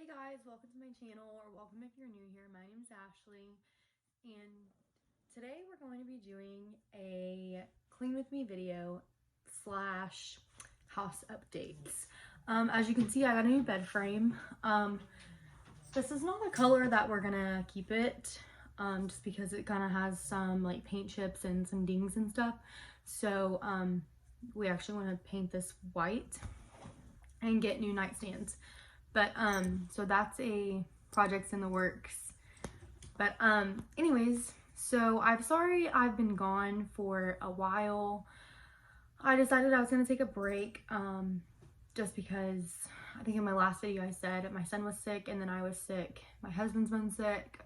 guys, welcome to my channel, or welcome if you're new here. My name is Ashley, and today we're going to be doing a clean with me video slash house updates. As you can see, I got a new bed frame. This is not the color that we're gonna keep it, just because it kind of has some like paint chips and some dings and stuff. So we actually want to paint this white and get new nightstands. But so that's a project's in the works. But anyways, so I'm sorry I've been gone for a while. I decided I was gonna take a break, just because I think in my last video I said my son was sick and then I was sick. My husband's been sick.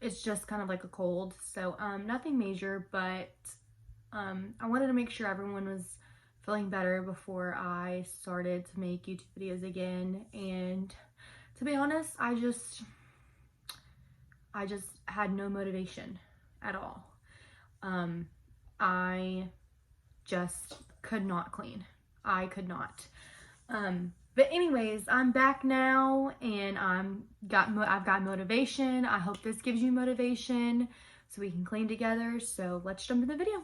It's just kind of like a cold, so nothing major, but I wanted to make sure everyone was feeling better before I started to make YouTube videos again. And to be honest, I just had no motivation at all. I just could not clean. I could not. But anyways, I'm back now and I've got motivation. I hope this gives you motivation so we can clean together. So let's jump into the video.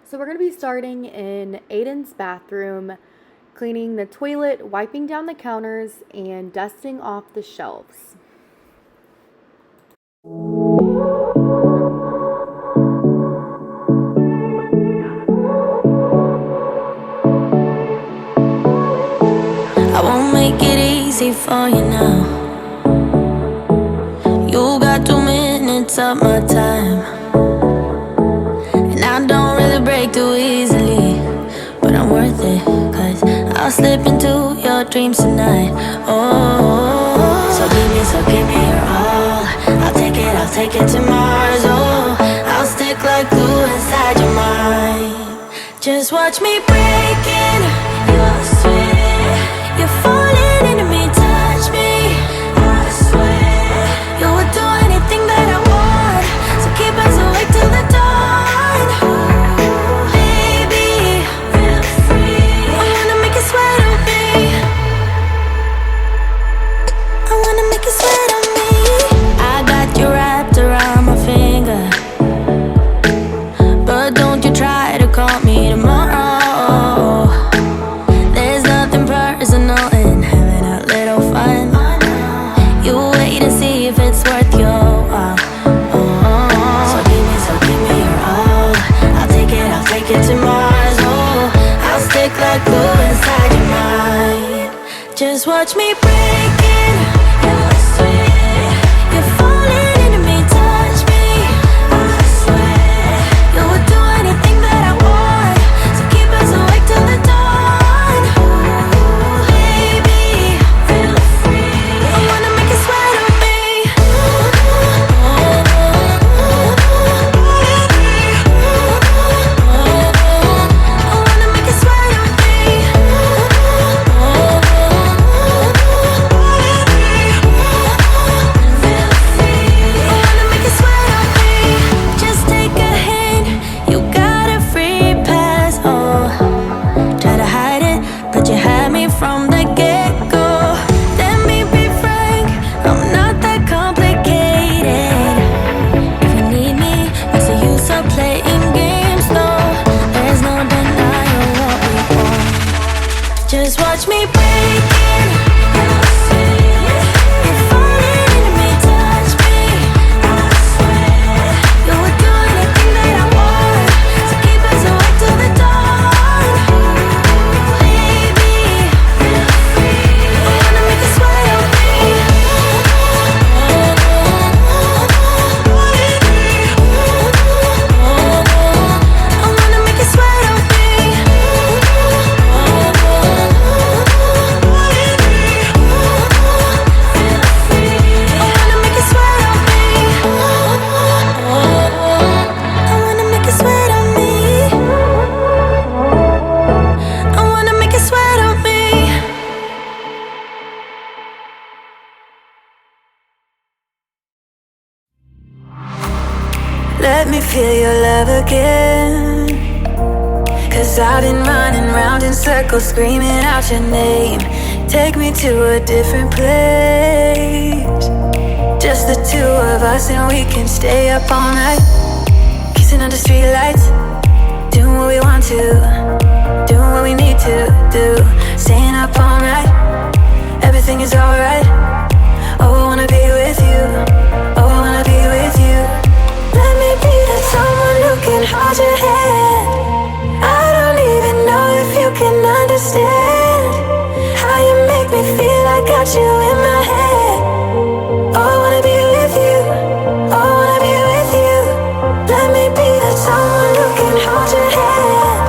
So we're going to be starting in Aiden's bathroom, cleaning the toilet, wiping down the counters, and dusting off the shelves. I won't make it easy for you now. You got 2 minutes of my time. I don't really break too easily, but I'm worth it, cause I'll slip into your dreams tonight. Oh, so give me your all. I'll take it to Mars. Oh, I'll stick like glue inside your mind. Just watch me breaking your sweat. You're falling into me, touch me. I swear you would do anything that I want, so keep us awake till the dawn. Just watch me breaking your sweat. You're falling into me, touch me. I swear you would do anything that I want, so keep us awake till the dawn. Baby, feel free. I wanna make you sweat on me. I wanna make you sweat on me. From the get-go, let me be frank, I'm not that complicated. If you need me, what's the use of playing games? No, there's no denying what we want. Just watch me breaking your sweat. You're falling into me, touch me. I swear you would do anything that I want, so keep us awake till the dawn. Let me feel your love again, 'cause I've been running round in circles screaming out your name. Take me to a different place. Just the two of us and we can stay up all night, kissing under streetlights, doing what we want to, doing what we need to do. Staying up all night, everything is alright. Oh, I wanna be with you. Oh, I wanna be with you. Let me be that someone who can hold your hand. I don't even know if you can understand how you make me feel. I got you in my head. Oh, I wanna be with you. Oh, I wanna be with you. Let me be that someone who can hold your hand.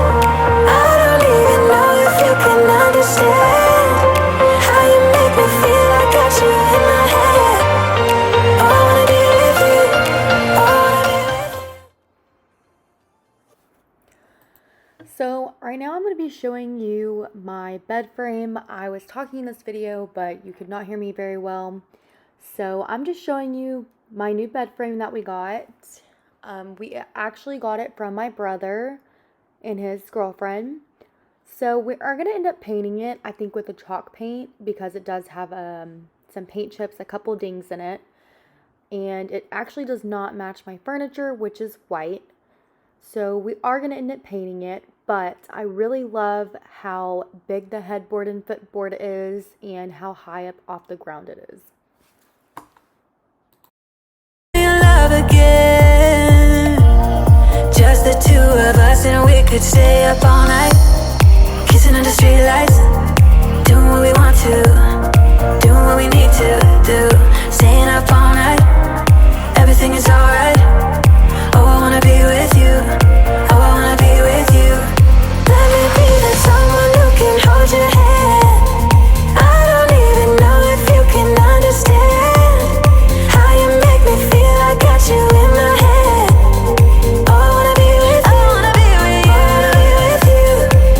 I don't even know if you can understand how you make me feel. I got you in my head. Oh, I wanna be with you. Oh, I wanna be with you. So right now I'm going to be showing you my bed frame. I was talking in this video, but you could not hear me very well. So I'm just showing you my new bed frame that we got. We actually got it from my brother and his girlfriend. So we are going to end up painting it, I think, with a chalk paint because it does have some paint chips, a couple dings in it. And it actually does not match my furniture, which is white. So we are going to end up painting it, but I really love how big the headboard and footboard is and how high up off the ground it is. Love again, just the two of us and we could stay up all night, kissing under streetlights, doing what we want to, doing what we need to do. Staying up all night, everything is alright. Oh, I wanna be with you. Oh, I wanna be with you. Let me be that someone who can hold your hand. I don't even know if you can understand how you make me feel. I got you in my head. Oh, I wanna be with you. I wanna be with you. I wanna be with you.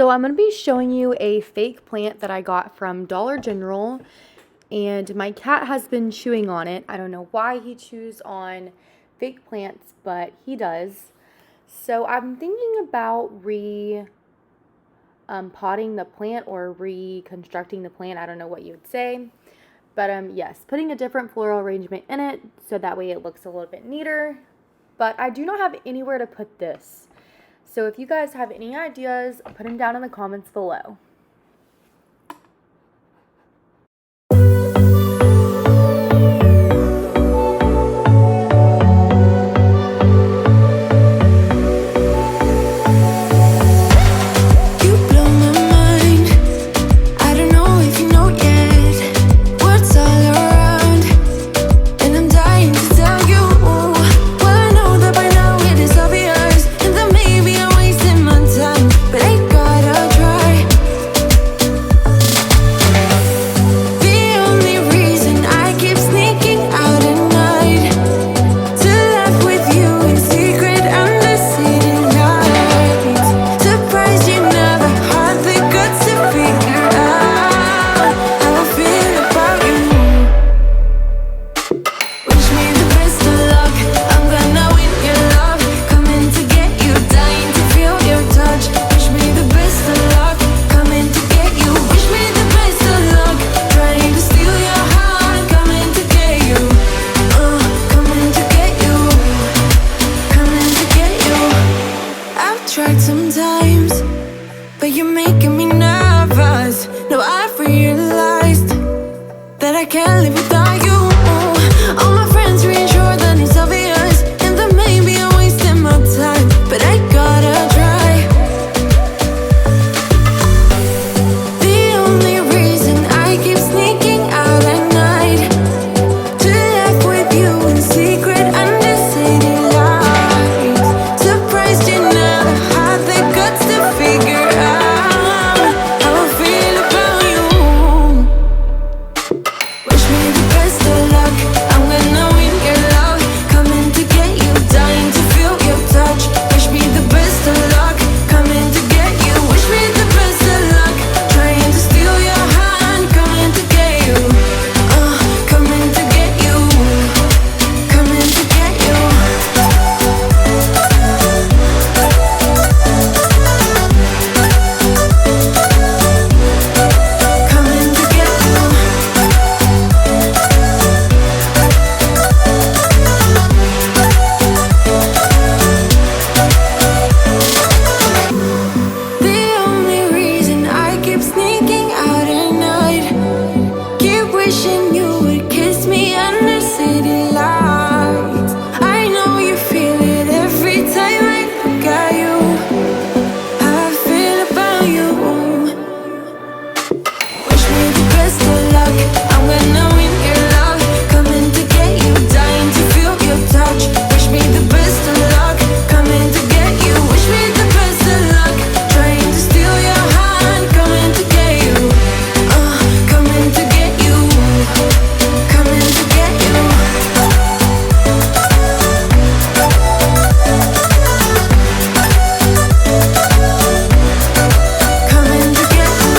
So I'm going to be showing you a fake plant that I got from Dollar General, and my cat has been chewing on it. I don't know why he chews on fake plants, but he does. So I'm thinking about potting the plant or reconstructing the plant. I don't know what you would say. But yes, putting a different floral arrangement in it so that way it looks a little bit neater. But I do not have anywhere to put this. So if you guys have any ideas, put them down in the comments below. Tried sometimes, but you're making me nervous. Now I've realized that I can't live without you. All my friends reassure that it's obvious, and that maybe I'm wasting my time, but I gotta try. The only reason I keep sneaking out at night to laugh with you in secret under city lights. Surprised you never had the guts to figure out how I feel about you. Wish me the best of luck, I'm gonna win your love. Coming to get you, dying to feel your touch. Wish me the best of luck, coming to get you. Wish me the best of luck, trying to steal your hand. Coming to get you, coming to get you, coming to get you. Coming to get you. The only reason I keep sneaking out at night, keep wishing you would kiss me under city lights. I know you feel it every time I look at you. How I feel about you. Wish me the best of luck, I'm gonna win your love. Coming to get you, dying to feel your touch. Wish me the best of luck, coming to get you. Wish me the best of luck, trying to steal your hand. Coming to get you, coming to get you, coming to get you. Coming to get you.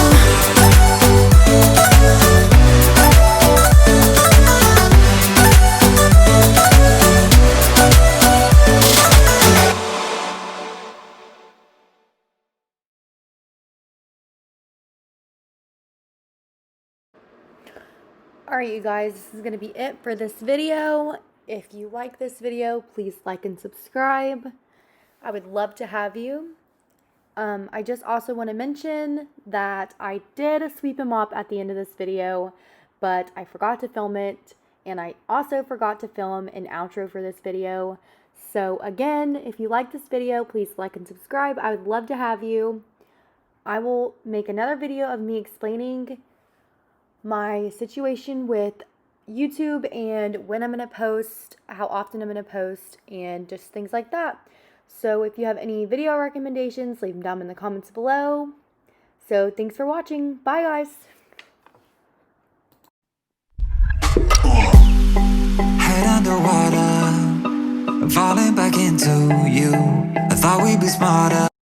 Alright, you guys, this is going to be it for this video. If you like this video, please like and subscribe. I would love to have you. I just also want to mention that I did sweep and mop at the end of this video, but I forgot to film it, and I also forgot to film an outro for this video. So again, if you like this video, please like and subscribe. I would love to have you. I will make another video of me explaining my situation with YouTube and when I'm going to post, how often I'm going to post, and just things like that. So if you have any video recommendations, leave them down in the comments below. So thanks for watching. Bye, guys. Head underwater, falling back into you. I thought we'd be smarter.